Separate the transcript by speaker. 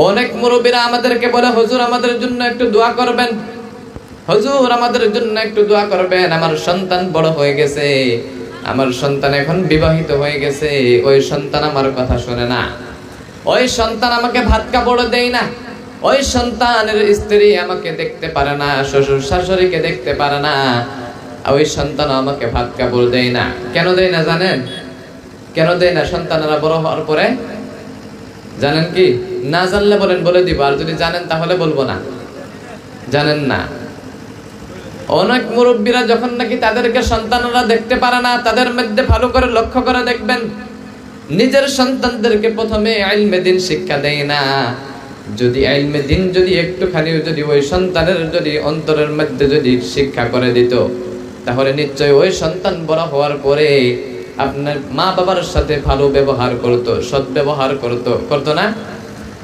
Speaker 1: অনেক মুরব্বীরা আমাদেরকে বলে, হুজুর আমাদের জন্য একটু দোয়া করবেন, হুজুর আমাদের জন্য একটু দোয়া করবেন, আমার সন্তান বড় হয়ে গেছে, আমার সন্তান এখন বিবাহিত হয়ে গেছে, ওই সন্তান আমার কথা শুনে না, ওই সন্তান আমাকে ভাত কাপড় দেয় না, ওই সন্তানের স্ত্রী আমাকে দেখতে পারে না, শ্বশুর শাশুড়িকে দেখতে পারে না, ওই সন্তান আমাকে ভাত কাপড় দেয় না। কেন দেয় না জানেন? কেন দেয় না? সন্তানেরা বড় হওয়ার পরে জানেন কি? না জানলে বলেন, বলে দিব, আর যদি জানেন তাহলে বলবো না। জানেন না? অনেক মুরব্বীরা যখন নাকি তাদেরকে সন্তানরা দেখতে পারে না, তাদের মধ্যে ভালো করে লক্ষ্য করে দেখবেন, নিজের সন্তানদেরকে প্রথমে ইলমে দ্বীন শিক্ষা দেয় না। যদি ইলমে দ্বীন যদি একটুখানিও যদি ওই সন্তানের যদি অন্তরের মধ্যে যদি শিক্ষা করে দিত, তাহলে নিশ্চয় ওই সন্তান বড় হওয়ার পরে আপনার মা বাবার সাথে ভালো ব্যবহার করতো, সৎ ব্যবহার করতো না?